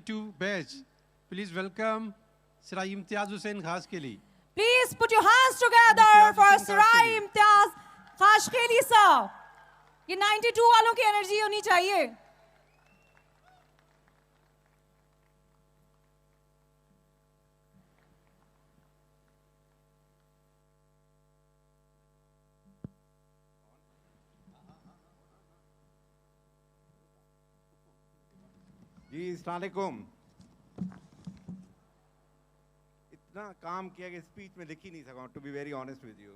To batch, please welcome Sarai Imtiaz Hussain Khashkeli. Please put your hands together for Sarai Imtiaz Khashkeli sir. ये 92 वालों की energy होनी चाहिए. जी अस्सलाम वालेकुम. इतना काम किया कि स्पीच में लिख ही नहीं सका, to be very honest with you.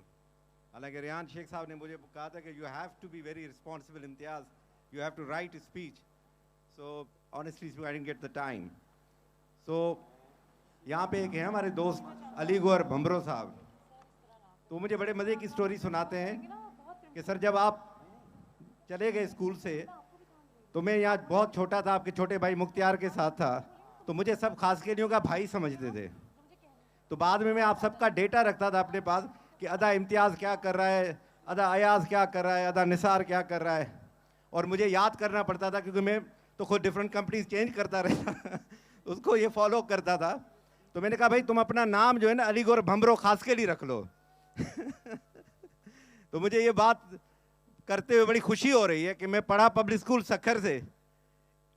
हालांकि रियान शेख साहब ने मुझे कहा था कि you have to be very responsible Imtiaz, you have to write speech. So honestly speaking I didn't get the time. So यहाँ पे एक है हमारे दोस्त अलीगौर भंबरो साहब, तो मुझे बड़े मज़े की स्टोरी सुनाते हैं कि सर जब आप चले गए स्कूल से तो मैं यहाँ बहुत छोटा था, आपके छोटे भाई मुख्तियार के साथ था, तो मुझे सब खासकेलियों का भाई समझते थे. तो बाद में मैं आप सबका डेटा रखता था अपने पास कि अदा इम्तियाज़ क्या कर रहा है, अदा अयाज़ क्या कर रहा है, अदा निसार क्या कर रहा है, और मुझे याद करना पड़ता था क्योंकि मैं तो खुद डिफरेंट कंपनीज चेंज करता रहता उसको ये फॉलो करता था. तो मैंने कहा भाई तुम अपना नाम जो है ना अलीगौर भंबरो खासकेली रख लो. तो मुझे ये बात करते हुए बड़ी खुशी हो रही है कि मैं पढ़ा पब्लिक स्कूल सक्खर से,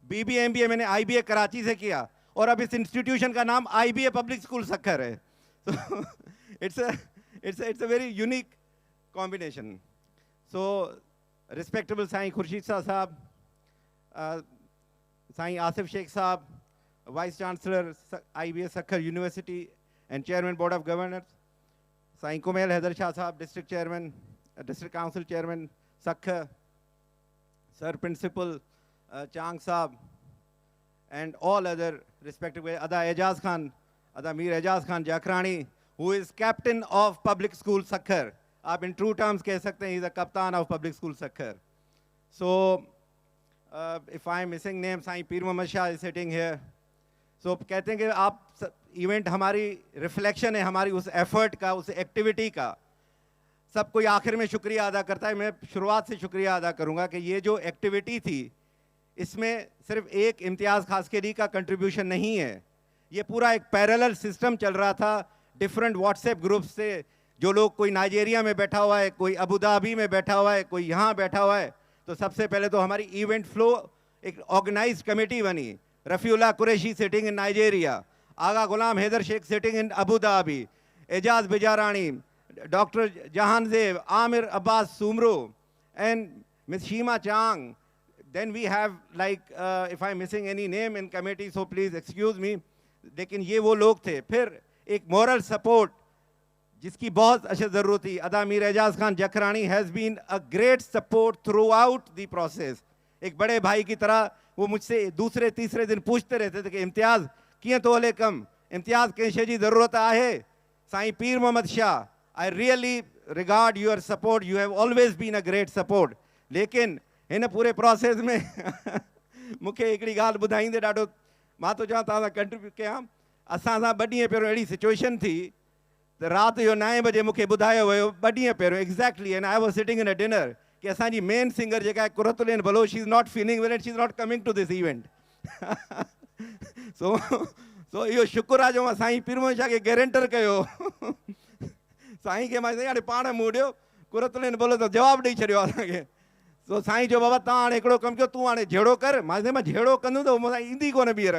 बीबीए एमबीए मैंने आईबीए कराची से किया, और अब इस इंस्टीट्यूशन का नाम आईबीए पब्लिक स्कूल सक्खर है. तो it's a very unique combination. So respectable Sain Khurshid साहब, साईं आसिफ शेख साहब, vice chancellor IBA Sukkur university and chairman board of governors, Sain Kumail Haider Shah साहब district chairman, district council chairman Sukkur, sir principal Chang साहब, and all other respective Ada Ejaz Khan, Ada Mir Ejaz Khan Jakrani, who is captain of public school Sakhar. आप in true terms कह सकते हैं he is a captain of public school Sakhar. So if I am missing name, Sai Pir Mohammad Shah is sitting here. So कहते हैं कि आप event हमारी reflection है हमारी उस एफर्ट का, उस एक्टिविटी का. सब कोई आखिर में शुक्रिया अदा करता है, मैं शुरुआत से शुक्रिया अदा करूंगा कि ये जो एक्टिविटी थी इसमें सिर्फ एक इम्तियाज़ खासकेली का कंट्रीब्यूशन नहीं है, ये पूरा एक पैरेलल सिस्टम चल रहा था डिफरेंट व्हाट्सएप ग्रुप से. जो लोग, कोई नाइजेरिया में बैठा हुआ है, कोई अबू धाबी में बैठा हुआ है, कोई यहाँ बैठा हुआ है. तो सबसे पहले तो हमारी इवेंट फ्लो एक ऑर्गेनाइज कमेटी बनी. Rafiullah Qureshi sitting in Nigeria, Agha Ghulam Haider Shaikh sitting in Abu Dhabi, Ejaz Bijarani, doctor Jahanzeb, Aamir Abbas Soomro, and miss Sheema Chang. Then we have like if I'm missing any name in committee, so please excuse me. लेकिन ये वो लोग थे. फिर एक moral support जिसकी बहुत अच्छी ज़रूरत थी. अदा Mir Ejaz Khan Jakhrani has been a great support throughout the process. एक बड़े भाई की तरह वो मुझसे दूसरे तीसरे दिन पूछते रहते थे कि इम्तियाज़ किए तो हले कम, इम्तियाज़ कैसे जी ज़रूरत आहे. साईं पीर Mohammad Shah, I really regard your support. You have always been a great support. लेकिन हिन पूरे प्रोसेस में मूंखे हिकिड़ी ॻाल्हि ॿुधाईंदे ॾाढो, मां तो चवां तव्हां सां कंट्रीब्यूट कयां. असां सां 2 ॾींहं पहिरियों अहिड़ी सिचुएशन थी त राति जो 9 बजे मूंखे ॿुधायो वियो 2 ॾींहं पहिरियों exactly, and I was sitting in a dinner, कि असांजी मेन सिंगर जेका आहे Qurratulain Baloch, she is not feeling well and she is not coming to this event. So इहो शुक्र आहे जो मां साईं पीर मोहम्मद शाह खे गारंटर कयो. साईं खे मां हाणे पाण मूं ॾियो, कुरतुलेन बलोच त जवाबु ॾेई छॾियो असांखे. सो साईं जो बाबा तव्हां हाणे हिकिड़ो कमु कयो, तूं हाणे जहिड़ो कर. मां जहिड़ो कंदुमि त मूंसां ईंदी कोन ॿीहर.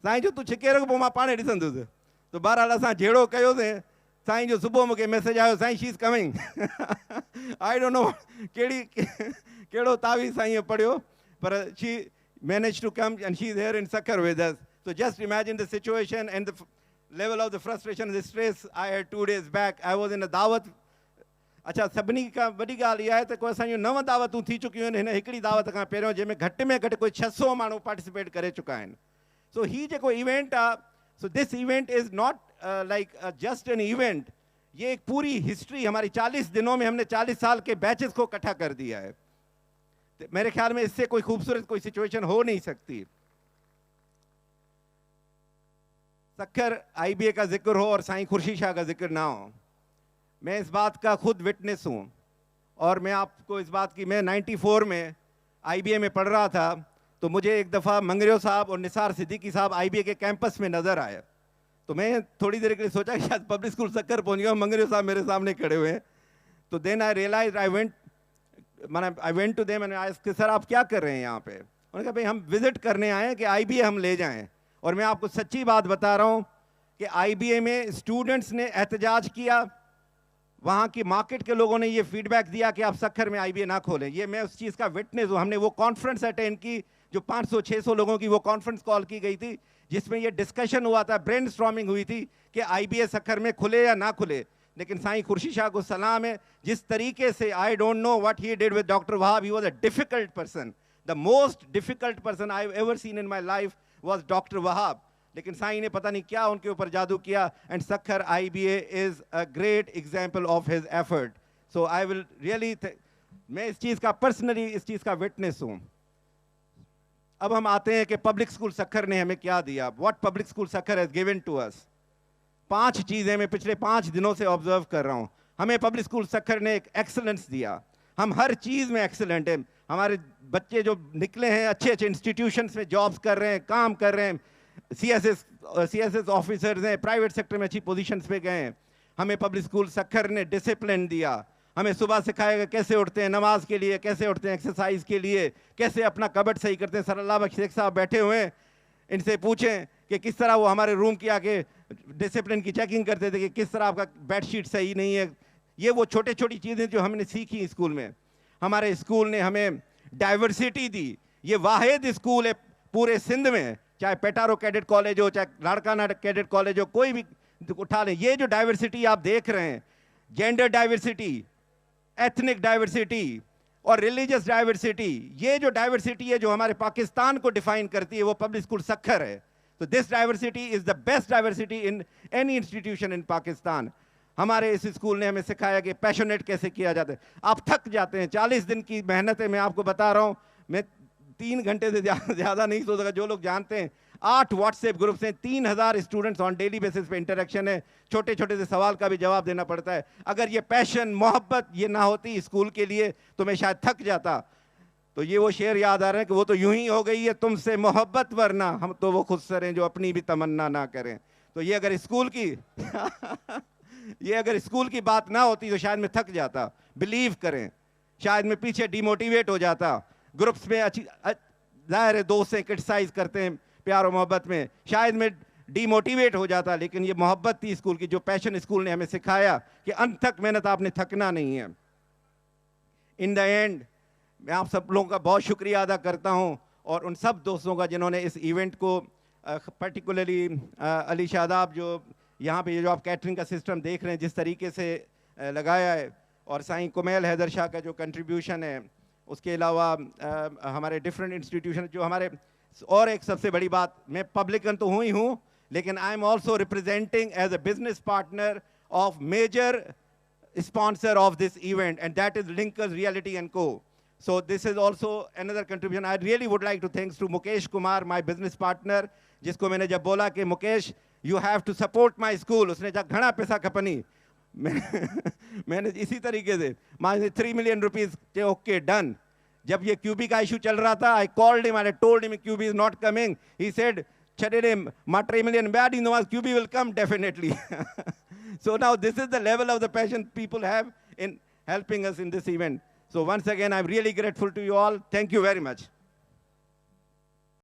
साईं जो तूं छिके रख, पोइ मां पाणे ॾिसंदुसि. त बहरहाल असां जहिड़ो कयोसीं. साईं जो सुबुह मूंखे मैसेज आयो, Sain she is coming. I don't know कहिड़ो तावीज़ साईं पढ़ियो, पर she manage to come and she is here in Sukkur with us. So just imagine the situation and the level of the frustration, the stress I had 2 days बैक. I was in a दावत. अच्छा, सभिनी खां वॾी ॻाल्हि इहा आहे त कोई असांजूं 9 दावतूं थी चुकियूं आहिनि हिन हिकिड़ी दावत खां पहिरियों, जंहिंमें घटि में घटि कोई 600 माण्हू पार्टिसिपेट करे चुका आहिनि. सो हीउ जेको इवेंट आहे, so this event is not like just an event. ये एक पूरी हिस्ट्री, हमारी 40 दिनों में हमने 40 साल के बैचेस को इकट्ठा कर दिया है. तो मेरे ख्याल में इससे कोई खूबसूरत कोई सिचुएशन हो नहीं सकती. सक्खर आईबीए का जिक्र हो और साईं खुर्शीद शाह का जिक्र ना हो, मैं इस बात का खुद विटनेस हूँ. और मैं आपको इस बात की, मैं 94 में आईबीए में पढ़ रहा था, तो मुझे एक दफ़ा मंगरियो साहब और निसार सिद्दीकी साहब IBA के कैंपस में नज़र आए। तो मैं थोड़ी देर के लिए सोचा कि शायद पब्लिक स्कूल सक्कर पहुंच गया, मंगरियो साहब मेरे सामने खड़े हुए हैं। तो then I realise I went to them and I asked, sir आप क्या कर रहे हैं यहाँ पे? उन्होंने कहा भाई हम विजिट करने आए हैं कि IBA हम ले जाएं। और मैं आपको सच्ची बात बता रहा हूँ कि IBA में स्टूडेंट्स ने एहतजाज किया, वहाँ की मार्केट के लोगों ने ये फीडबैक दिया कि आप सक्खर में IBA ना खोलें। ये मैं उस चीज़ का विटनेस हूँ। हमने वो कॉन्फ्रेंस अटेंड की जो 500-600 लोगों की वो कॉन्फ्रेंस कॉल की गई थी, जिसमें ये डिस्कशन हुआ था, ब्रेनस्टॉर्मिंग हुई थी कि IBA सक्खर में खुले या ना खुले। लेकिन साईं खुर्शीद शाह को सलाम है, जिस तरीके से आई don't know what he did with doctor Wahab, he was a difficult person, the most difficult person I have ever seen in my life was doctor Wahab. लेकिन साईं ने पता नहीं क्या उनके ऊपर जादू किया, and Sukkur IBA is a great example of his effort. So I will really, मैं इस चीज़ का पर्सनली इस चीज़ का विटनेस हूँ। अब हम आते हैं कि पब्लिक स्कूल सक्खर ने हमें क्या दिया, what public school Sukkur has given to us. 5 चीज़ें मैं पिछले 5 दिनों से ऑब्जर्व कर रहा हूँ। हमें पब्लिक स्कूल सक्खर ने एक एक्सेलेंस दिया, हम हर चीज़ में एक्सेलेंट हैं। हमारे बच्चे जो निकले हैं अच्छे अच्छे इंस्टीट्यूशंस में जॉब्स कर रहे हैं, काम कर रहे हैं, CSS ऑफिसर्स हैं, प्राइवेट सेक्टर में अच्छी पोजीशंस पे गए हैं। हमें पब्लिक स्कूल सक्खर ने डिसिप्लिन दिया, हमें सुबह सिखाएगा कैसे उठते हैं नमाज के लिए, कैसे उठते हैं एक्सरसाइज के लिए, कैसे अपना कबट सही करते हैं। सर अल्लाह बख्श शेख साहब बैठे हुए हैं, इनसे पूछें कि किस तरह वो हमारे रूम की आके डिसिप्लिन की चेकिंग करते थे कि किस तरह आपका बेडशीट सही नहीं है। ये वो छोटी छोटी चीज़ें जो हमने सीखी स्कूल में। हमारे स्कूल ने हमें डाइवर्सिटी दी। ये वाहिद स्कूल है पूरे सिंध में, चाहे पेटारो कैडेट कॉलेज हो, चाहे लाड़काना कैडेट कॉलेज हो, कोई भी उठा लें, ये जो डाइवर्सिटी आप देख रहे हैं, जेंडर डाइवर्सिटी, एथनिक डाइवर्सिटी और रिलीजियस डाइवर्सिटी, ये जो डाइवर्सिटी है जो हमारे पाकिस्तान को डिफाइन करती है, वो पब्लिक स्कूल सक्खर है। तो this diversity is the best diversity in any institution इन पाकिस्तान। हमारे इस स्कूल ने हमें सिखाया कि पैशनेट कैसे किया जाता है। आप थक जाते हैं, 40 दिन की मेहनत है, मैं आपको बता रहा हूँ। मैं 3 घंटे से ज़्यादा नहीं सो सका। जो लोग जानते हैं 8 व्हाट्सएप ग्रुप्स हैं, 3000 स्टूडेंट्स ऑन डेली बेसिस पे इंटरेक्शन है, छोटे छोटे से सवाल का भी जवाब देना पड़ता है। अगर ये पैशन मोहब्बत ये ना होती स्कूल के लिए तो मैं शायद थक जाता। तो ये वो शेर याद आ रहे हैं कि वो तो यूं ही हो गई है तुमसे मोहब्बत, वरना हम तो वो खुद सर हैं जो अपनी भी तमन्ना ना करें। तो ये अगर स्कूल की ये अगर स्कूल की बात ना होती तो शायद मैं थक जाता। बिलीव करें, शायद मैं पीछे डिमोटिवेट हो जाता। ग्रुप्स में अच्छी जाहिर है दोस्त से क्रिटिसाइज करते हैं प्यार और मोहब्बत में, शायद मैं डिमोटिवेट हो जाता। लेकिन ये मोहब्बत थी स्कूल की, जो पैशन स्कूल ने हमें सिखाया कि अंत तक मेहनत आपने थकना नहीं है। इन द एंड मैं आप सब लोगों का बहुत शुक्रिया अदा करता हूं, और उन सब दोस्तों का जिन्होंने इस इवेंट को पर्टिकुलरली अली शादाब जो यहाँ पे ये जो आप कैटरिंग का सिस्टम देख रहे हैं जिस तरीके से लगाया है, और साईं कुमैल हैदर शाह का जो कंट्रीब्यूशन है, उसके अलावा हमारे डिफरेंट इंस्टीट्यूशन जो हमारे, और एक सबसे बड़ी बात, मैं पब्लिकन तो हूँ ही हूँ, लेकिन I am also representing as a business partner of major sponsor of this event, and that is Linkers Realty and Co. So this is also another contribution. I really would like to thanks to Mukesh Kumar, my business partner, जिसको मैंने जब बोला कि Mukesh you have to support my school, उसने जब घना पैसा खपनी, मैंने इसी तरीके से माने 3 million rupees, okay done. जब ये QB का इशू चल रहा था, I called him and I told him QB is not coming. He said, "Chadere, ma 3 million bad in the QB will come definitely." So now this is the level of the passion people have in helping us in this event. So once again, I'm really grateful to you all. Thank you very much.